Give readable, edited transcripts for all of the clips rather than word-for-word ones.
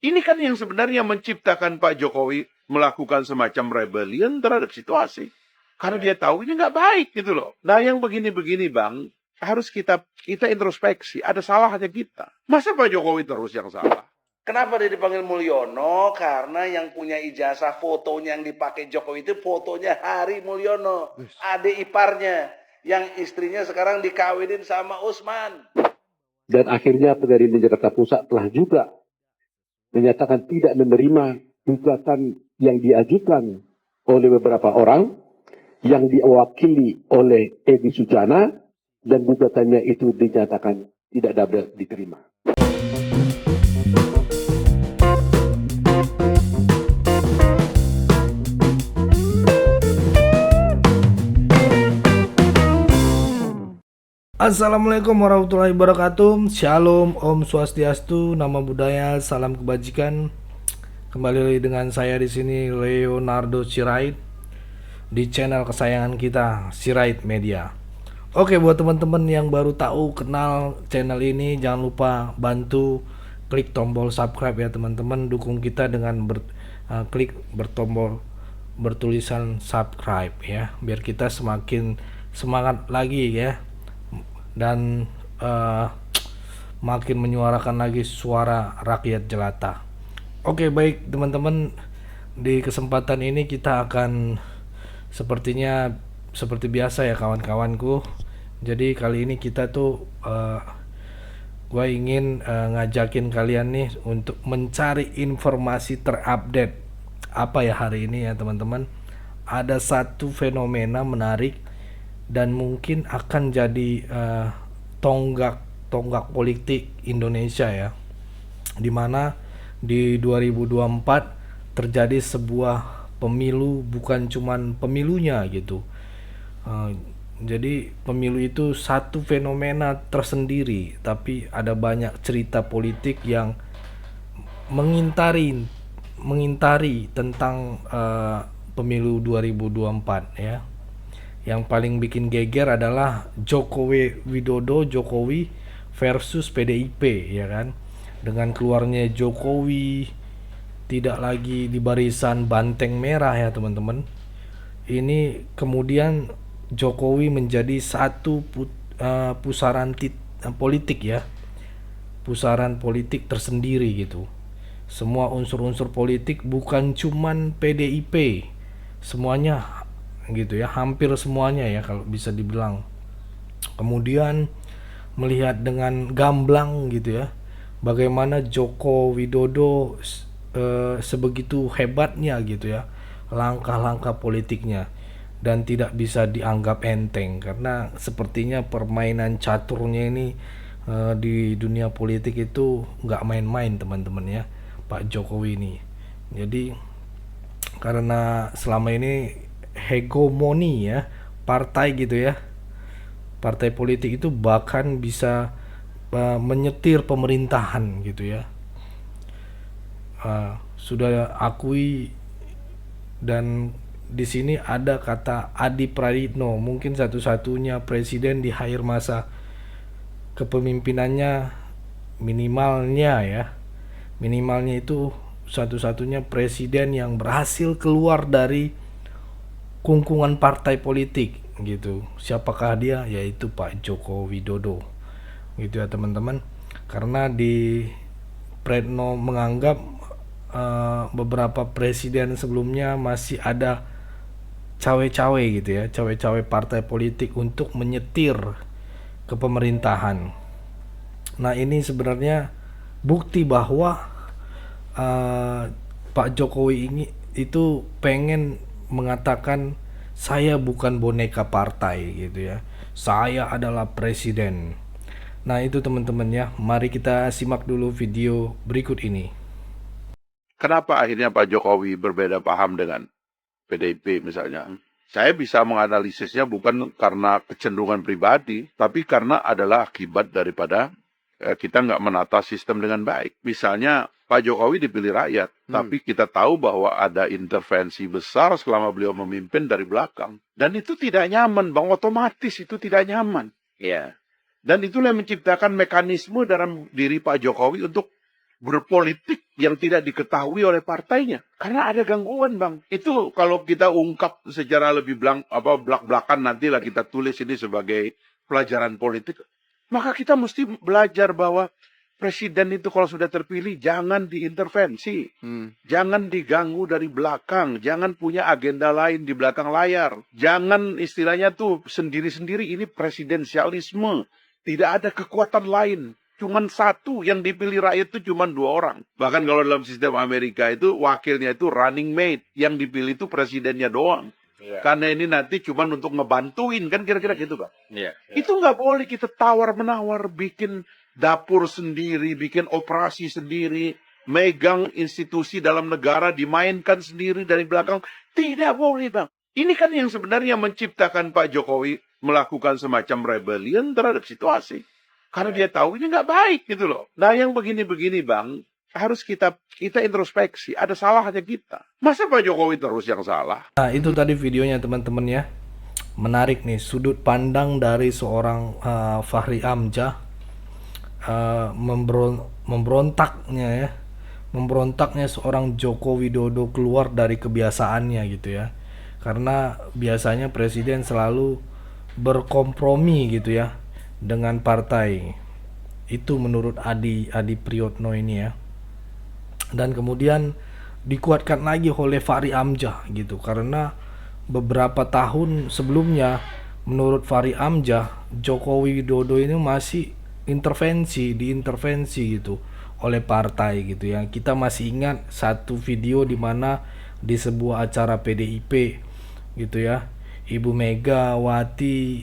Ini kan yang sebenarnya menciptakan Pak Jokowi melakukan semacam rebellion terhadap situasi. Karena dia tahu ini nggak baik gitu loh. Nah yang begini-begini Bang, harus kita introspeksi. Ada salahnya kita. Masa Pak Jokowi terus yang salah? Kenapa dia dipanggil Mulyono? Karena yang punya ijazah fotonya yang dipakai Jokowi itu fotonya Hari Mulyono, adik iparnya, yang istrinya sekarang dikawinin sama Usman. Dan akhirnya Pengadilan Jakarta Pusat telah juga menyatakan tidak menerima gugatan yang diajukan oleh beberapa orang yang diwakili oleh Edi Sujana, dan gugatannya itu dinyatakan tidak dapat diterima. Assalamualaikum warahmatullahi wabarakatuh. Shalom, Om Swastiastu, Namo Buddhaya, salam kebajikan. Kembali lagi dengan saya di sini Leonardo Sirait di channel kesayangan kita, Sirait Media. Oke, buat teman-teman yang baru tahu kenal channel ini, jangan lupa bantu klik tombol subscribe ya teman-teman. Dukung kita dengan klik bertombol bertulisan subscribe ya, biar kita semakin semangat lagi ya, dan makin menyuarakan lagi suara rakyat jelata. Oke, baik teman-teman, di kesempatan ini kita akan seperti biasa ya kawan-kawanku. Jadi kali ini kita tuh gue ingin ngajakin kalian nih untuk mencari informasi terupdate. Apa ya hari ini ya teman-teman? Ada satu fenomena menarik dan mungkin akan jadi tonggak politik Indonesia ya, dimana di 2024 terjadi sebuah pemilu, bukan cuman pemilunya gitu. Jadi pemilu itu satu fenomena tersendiri, tapi ada banyak cerita politik yang mengintari tentang pemilu 2024 ya. Yang paling bikin geger adalah Jokowi versus PDIP ya kan. Dengan keluarnya Jokowi tidak lagi di barisan banteng merah ya teman-teman. Ini kemudian Jokowi menjadi satu pusaran politik ya. Pusaran politik tersendiri gitu. Semua unsur-unsur politik, bukan cuman PDIP, semuanya gitu ya, hampir semuanya ya kalau bisa dibilang. Kemudian melihat dengan gamblang gitu ya, bagaimana Joko Widodo sebegitu hebatnya gitu ya langkah-langkah politiknya, dan tidak bisa dianggap enteng karena sepertinya permainan caturnya ini di dunia politik itu nggak main-main teman-teman ya, Pak Jokowi ini. Jadi karena selama ini hegemoni ya partai gitu ya, partai politik itu bahkan bisa menyetir pemerintahan gitu ya. Sudah akui, dan di sini ada kata Adi Praitno, mungkin satu-satunya presiden di akhir masa kepemimpinannya, minimalnya itu satu-satunya presiden yang berhasil keluar dari kungkungan partai politik gitu. Siapakah dia? Yaitu Pak Joko Widodo gitu ya teman-teman. Karena di Praitno menganggap beberapa presiden sebelumnya masih ada cawe-cawe gitu ya, cawe-cawe partai politik untuk menyetir ke pemerintahan. Nah ini sebenarnya bukti bahwa Pak Jokowi ini itu pengen mengatakan saya bukan boneka partai gitu ya, saya adalah presiden. Nah itu teman-teman ya, mari kita simak dulu video berikut ini. Kenapa akhirnya Pak Jokowi berbeda paham dengan PDIP misalnya? Saya bisa menganalisisnya bukan karena kecenderungan pribadi, tapi karena adalah akibat daripada kita nggak menata sistem dengan baik. Misalnya Pak Jokowi dipilih rakyat, tapi kita tahu bahwa ada intervensi besar selama beliau memimpin dari belakang. Dan itu tidak nyaman, Bang. Otomatis itu tidak nyaman. Iya. Dan itulah yang menciptakan mekanisme dalam diri Pak Jokowi untuk berpolitik yang tidak diketahui oleh partainya. Karena ada gangguan, Bang. Itu kalau kita ungkap secara lebih belak-belakan, nantilah kita tulis ini sebagai pelajaran politik. Maka kita mesti belajar bahwa presiden itu kalau sudah terpilih jangan diintervensi. Jangan diganggu dari belakang. Jangan punya agenda lain di belakang layar. Jangan istilahnya tuh sendiri-sendiri. Ini presidensialisme. Tidak ada kekuatan lain. Cuman satu yang dipilih rakyat itu cuman 2 orang. Bahkan kalau dalam sistem Amerika itu wakilnya itu running mate. Yang dipilih itu presidennya doang. Karena ini nanti cuman untuk ngebantuin, kan kira-kira gitu, Pak. Itu nggak boleh kita tawar-menawar, bikin dapur sendiri, bikin operasi sendiri, megang institusi dalam negara, dimainkan sendiri dari belakang. Tidak boleh, Bang. Ini kan yang sebenarnya menciptakan Pak Jokowi melakukan semacam rebellion terhadap situasi. Karena dia tahu ini nggak baik gitu loh. Nah yang begini-begini, Bang, harus kita introspeksi. Ada salahnya kita. Masa Pak Jokowi terus yang salah? Nah, itu tadi videonya teman-teman ya. Menarik nih sudut pandang dari seorang Fahri Hamzah, memberontaknya seorang Joko Widodo keluar dari kebiasaannya gitu ya. Karena biasanya presiden selalu berkompromi gitu ya dengan partai. Itu menurut Adi Priyotno ini ya. Dan kemudian dikuatkan lagi oleh Fahri Hamzah gitu, karena beberapa tahun sebelumnya menurut Fahri Hamzah Joko Widodo ini masih diintervensi gitu oleh partai gitu ya. Kita masih ingat satu video di mana di sebuah acara PDIP gitu ya, Ibu Megawati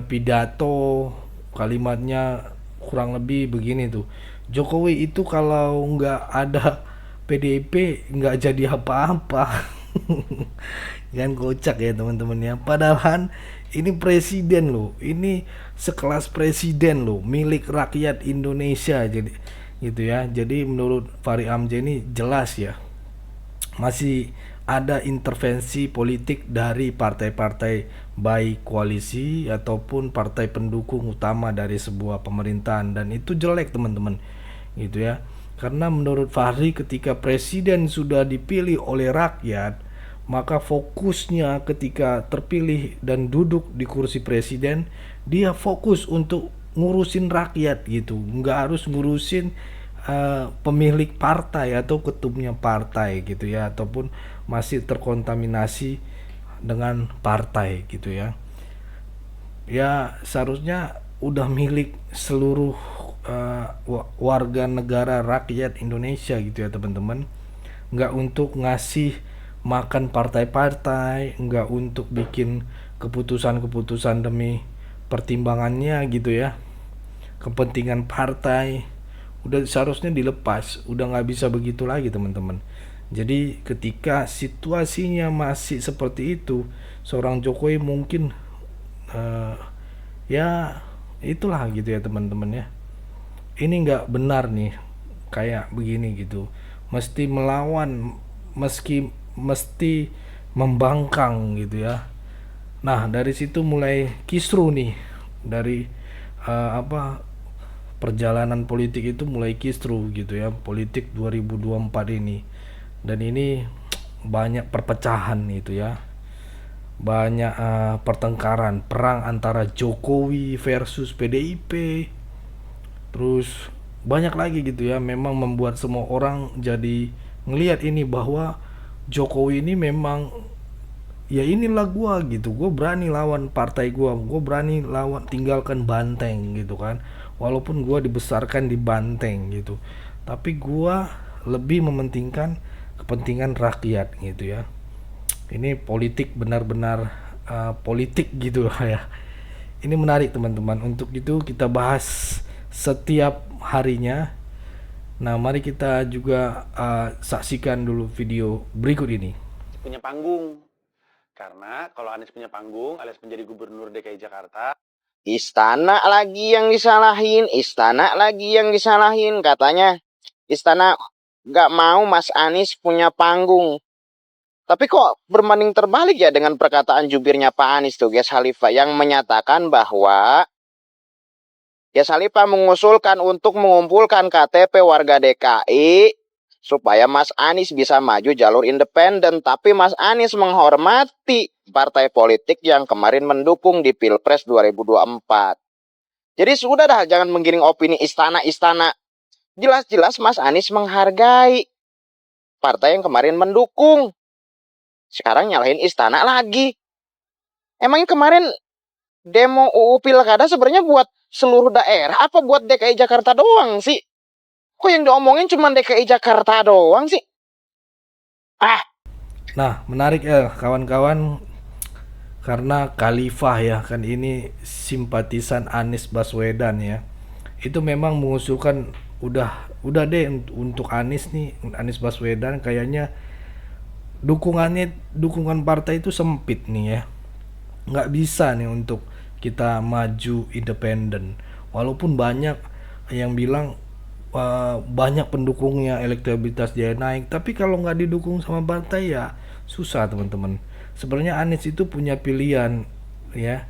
pidato, kalimatnya kurang lebih begini tuh, Jokowi itu kalau nggak ada PDIP nggak jadi apa-apa. Kan kocak ya teman-teman ya. Padahal ini presiden loh, ini sekelas presiden loh, milik rakyat Indonesia jadi gitu ya. Jadi menurut Fahri Hamzah ini jelas ya masih ada intervensi politik dari partai-partai baik koalisi ataupun partai pendukung utama dari sebuah pemerintahan, dan itu jelek teman-teman gitu ya. Karena menurut Fahri ketika presiden sudah dipilih oleh rakyat, maka fokusnya ketika terpilih dan duduk di kursi presiden, dia fokus untuk ngurusin rakyat gitu, nggak harus ngurusin pemilik partai atau ketumnya partai gitu ya, ataupun masih terkontaminasi dengan partai gitu ya. Ya seharusnya udah milik seluruh warga negara rakyat Indonesia gitu ya teman-teman, nggak untuk ngasih makan partai-partai, nggak untuk bikin keputusan-keputusan demi pertimbangannya gitu ya, kepentingan partai. Udah seharusnya dilepas, udah nggak bisa begitu lagi teman-teman. Jadi ketika situasinya masih seperti itu, seorang Jokowi mungkin ya itulah gitu ya teman-teman ya. Ini nggak benar nih kayak begini gitu. Mesti melawan, mesti membangkang gitu ya. Nah dari situ mulai kisru nih, dari perjalanan politik itu mulai kisru gitu ya, politik 2024 ini. Dan ini banyak perpecahan itu ya, banyak pertengkaran, perang antara Jokowi versus PDIP, terus banyak lagi gitu ya. Memang membuat semua orang jadi ngelihat ini bahwa Jokowi ini memang ya inilah gua gitu, gua berani lawan partai gua berani lawan tinggalkan banteng gitu kan. Walaupun gua dibesarkan di banteng gitu, tapi gua lebih mementingkan kepentingan rakyat gitu ya. Ini politik benar-benar politik gitu lah ya. Ini menarik teman-teman, untuk itu kita bahas setiap harinya. Nah mari kita juga saksikan dulu video berikut ini. Punya panggung, karena kalau Anies punya panggung alias menjadi gubernur DKI Jakarta, Istana lagi yang disalahin, istana lagi yang disalahin. Katanya istana nggak mau Mas Anies punya panggung. Tapi kok berbanding terbalik ya dengan perkataan jubirnya Pak Anies tuh, Ges Khalifah, yang menyatakan bahwa Ges Khalifah mengusulkan untuk mengumpulkan KTP warga DKI supaya Mas Anies bisa maju jalur independen. Tapi Mas Anies menghormati partai politik yang kemarin mendukung di Pilpres 2024. Jadi sudah dah, jangan menggiring opini istana-istana. Jelas-jelas Mas Anies menghargai partai yang kemarin mendukung. Sekarang nyalahin istana lagi. Emangnya kemarin demo UU Pilkada sebenarnya buat seluruh daerah apa buat DKI Jakarta doang sih? Kok yang diomongin cuma DKI Jakarta doang sih? Nah, menarik ya kawan-kawan, karena Khalifah ya kan ini simpatisan Anies Baswedan ya. Itu memang mengusulkan udah deh untuk Anies nih, Anies Baswedan kayaknya dukungan partai itu sempit nih ya. Nggak bisa nih untuk kita maju independen. Walaupun banyak yang bilang banyak pendukungnya, elektabilitas dia naik, tapi kalau nggak didukung sama partai ya susah teman-teman. Sebenarnya Anies itu punya pilihan ya,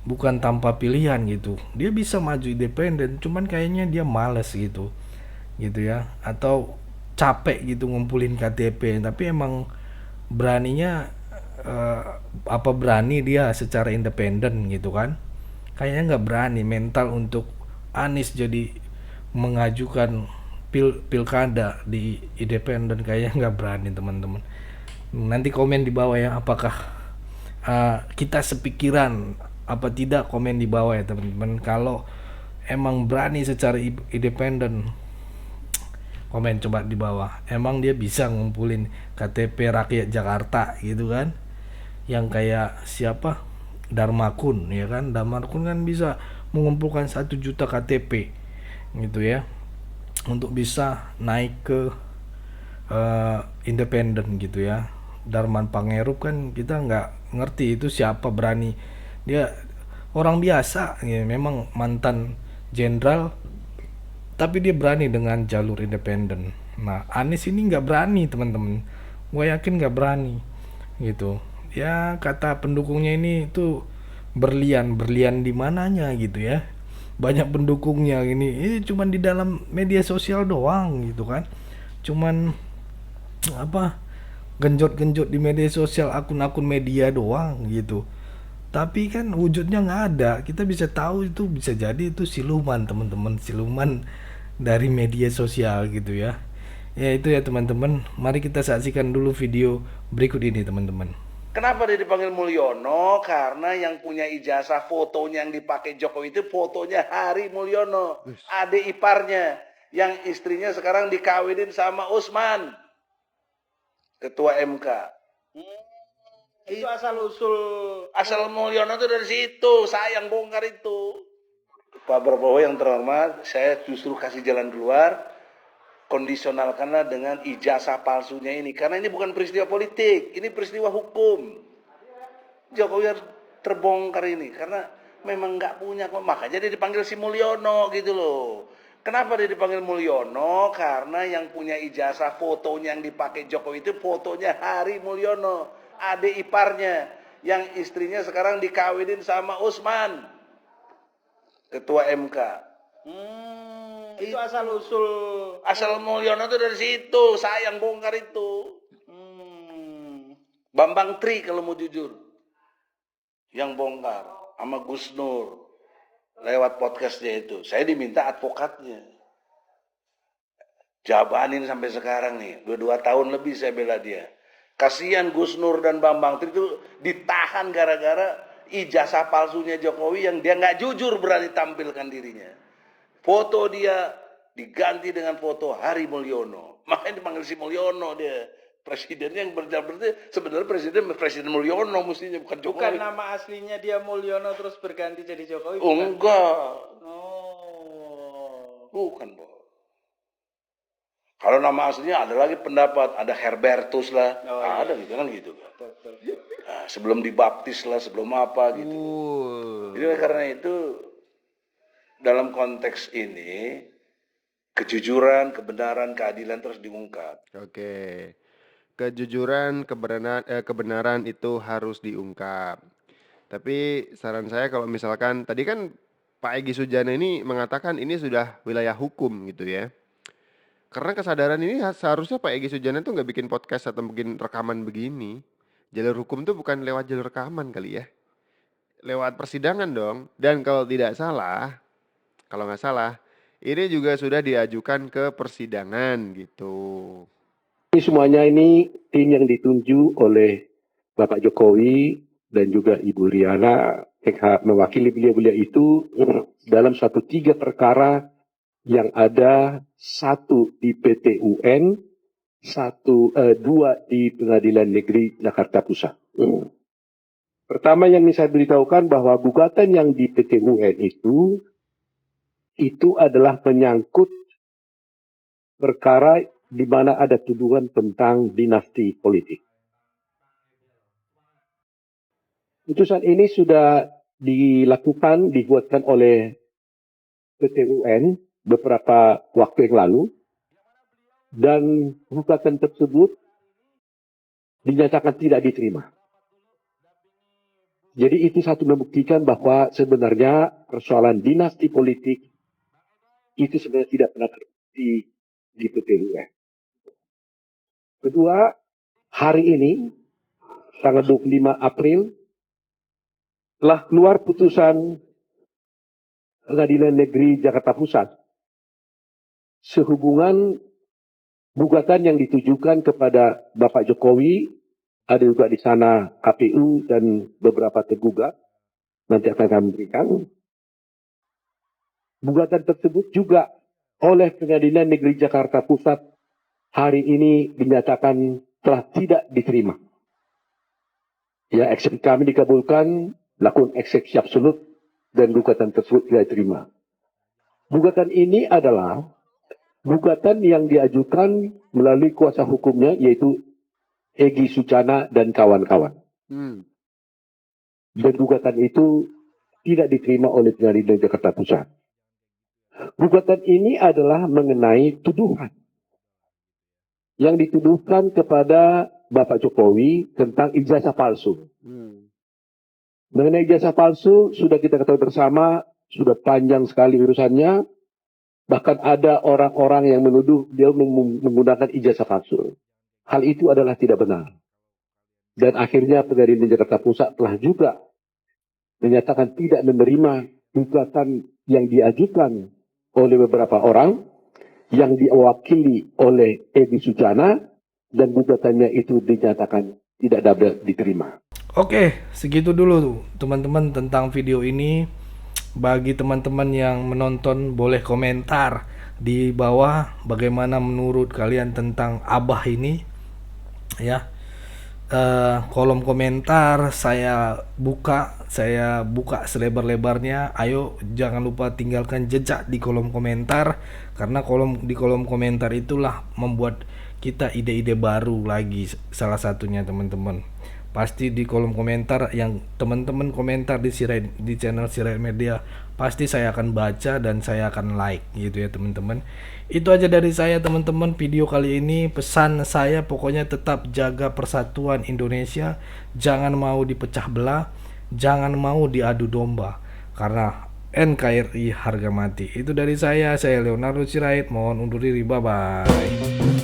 bukan tanpa pilihan gitu. Dia bisa maju independen, cuman kayaknya dia males gitu ya, atau capek gitu ngumpulin KTP. Tapi emang beraninya eh, berani dia secara independen gitu kan? Kayaknya nggak berani mental untuk Anies jadi mengajukan pilkada di independen, kayaknya nggak berani teman-teman. Nanti komen di bawah ya, apakah kita sepikiran apa tidak, komen di bawah ya teman-teman. Kalau emang berani secara independen, komen coba di bawah. Emang dia bisa ngumpulin KTP rakyat Jakarta gitu kan? Yang kayak siapa? Darmakun ya kan? Darmakun kan bisa mengumpulkan 1 juta KTP gitu ya, untuk bisa naik ke independen gitu ya. Darman Pangerup kan kita nggak ngerti itu siapa, berani dia orang biasa ya, memang mantan jenderal tapi dia berani dengan jalur independen. Nah Anies ini nggak berani teman-teman, gue yakin nggak berani gitu ya. Kata pendukungnya ini tuh berlian di mananya gitu ya, banyak pendukungnya ini cuman di dalam media sosial doang gitu kan, cuman genjot-genjot di media sosial, akun-akun media doang gitu, tapi kan wujudnya nggak ada. Kita bisa tahu itu bisa jadi itu siluman teman-teman, siluman dari media sosial gitu ya. Ya itu ya teman-teman, mari kita saksikan dulu video berikut ini teman-teman. Kenapa dia dipanggil Mulyono? Karena yang punya ijazah fotonya yang dipakai Jokowi itu fotonya Hari Mulyono, adik iparnya, yang istrinya sekarang dikawinin sama Usman, ketua MK. Itu asal Mulyono itu dari situ, saya yang bongkar itu. Pak Prabowo yang terhormat, saya justru kasih jalan keluar, kondisionalkanlah dengan ijazah palsunya ini, karena ini bukan peristiwa politik, ini peristiwa hukum. Jokowi harus terbongkar ini karena memang nggak punya, makanya dia dipanggil si Mulyono gitu loh. Kenapa dia dipanggil Mulyono? Karena yang punya ijazah fotonya yang dipakai Jokowi itu fotonya Hari Mulyono, adik iparnya, yang istrinya sekarang dikawinin sama Usman, ketua MK. Itu asal Mulyono itu dari situ, saya yang bongkar itu. Bambang Tri kalau mau jujur, yang bongkar sama Gus Nur lewat podcastnya itu. Saya diminta advokatnya, jabanin sampai sekarang nih, 2 tahun lebih saya bela dia. Kasihan Gus Nur dan Bambang Tri itu ditahan gara-gara ijazah palsunya Jokowi yang dia nggak jujur berani tampilkan dirinya. Foto dia diganti dengan foto Hari Mulyono. Makanya dipanggil si Mulyono dia. Presidennya yang berarti sebenarnya Presiden Mulyono mestinya, bukan Jokowi. Bukan nama aslinya dia Mulyono terus berganti jadi Jokowi. Oh, enggak. Bukan, Bo. Kalau nama aslinya ada lagi pendapat, ada Herbertus lah, ada gitu kan gitu. Nah, sebelum dibaptis lah, sebelum apa gitu. Jadi karena itu dalam konteks ini kejujuran, kebenaran, keadilan terus diungkap. Oke. Kejujuran, kebenaran itu harus diungkap. Tapi saran saya kalau misalkan tadi kan Pak Egy Sujana ini mengatakan ini sudah wilayah hukum gitu ya. Karena kesadaran ini seharusnya Pak Egy Sujana tuh nggak bikin podcast atau bikin rekaman begini. Jalur hukum tuh bukan lewat jalur rekaman kali ya. Lewat persidangan dong. Dan kalau tidak salah, kalau nggak salah, ini juga sudah diajukan ke persidangan gitu. Ini semuanya ini tim yang ditunjuk oleh Bapak Jokowi dan juga Ibu Riana mewakili beliau-beliau itu dalam suatu 3 perkara yang ada, 1 di PT UN, 2 di Pengadilan Negeri Jakarta Pusat. Pertama yang ingin saya beritahukan bahwa gugatan yang di PT UN itu adalah menyangkut perkara di mana ada tuduhan tentang dinasti politik. Putusan ini sudah dibuatkan oleh PT UN beberapa waktu yang lalu, dan gugatan tersebut dinyatakan tidak diterima. Jadi itu satu membuktikan bahwa sebenarnya persoalan dinasti politik itu sebenarnya tidak pernah terbukti di PT UN. Kedua, hari ini, tanggal 25 April, telah keluar putusan Pengadilan Negeri Jakarta Pusat sehubungan gugatan yang ditujukan kepada Bapak Jokowi, ada juga di sana KPU dan beberapa tergugat, nanti akan kami berikan. Gugatan tersebut juga oleh Pengadilan Negeri Jakarta Pusat hari ini dinyatakan telah tidak diterima. Ya, eksepsi kami dikabulkan, lakukan eksepsi absolut, dan gugatan tersebut tidak diterima. Gugatan ini adalah gugatan yang diajukan melalui kuasa hukumnya, yaitu Egy Sujana dan kawan-kawan. Dan gugatan itu tidak diterima oleh Pengadilan Jakarta Pusat. Gugatan ini adalah mengenai tuduhan yang dituduhkan kepada Bapak Jokowi tentang ijazah palsu. Mengenai ijazah palsu, sudah kita ketahui bersama, sudah panjang sekali urusannya. Bahkan ada orang-orang yang menuduh dia menggunakan ijazah palsu. Hal itu adalah tidak benar. Dan akhirnya Pengadilan Jakarta Pusat telah juga menyatakan tidak menerima gugatan yang diajukan oleh beberapa orang yang diwakili oleh Egy Sujana, dan gugatannya itu dinyatakan tidak dapat diterima. Oke, segitu dulu teman-teman tentang video ini. Bagi teman-teman yang menonton, boleh komentar di bawah bagaimana menurut kalian tentang Abah ini ya. Kolom komentar saya buka selebar-lebarnya. Ayo jangan lupa tinggalkan jejak di kolom komentar, karena di kolom komentar itulah membuat kita ide-ide baru lagi. Salah satunya teman-teman, pasti di kolom komentar yang teman-teman komentar di channel Sirait Media, pasti saya akan baca dan saya akan like gitu ya teman-teman. Itu aja dari saya teman-teman, video kali ini. Pesan saya pokoknya tetap jaga persatuan Indonesia, jangan mau dipecah belah, jangan mau diadu domba, karena NKRI harga mati. Itu dari saya Leonardo Sirait, mohon undur diri, bye bye.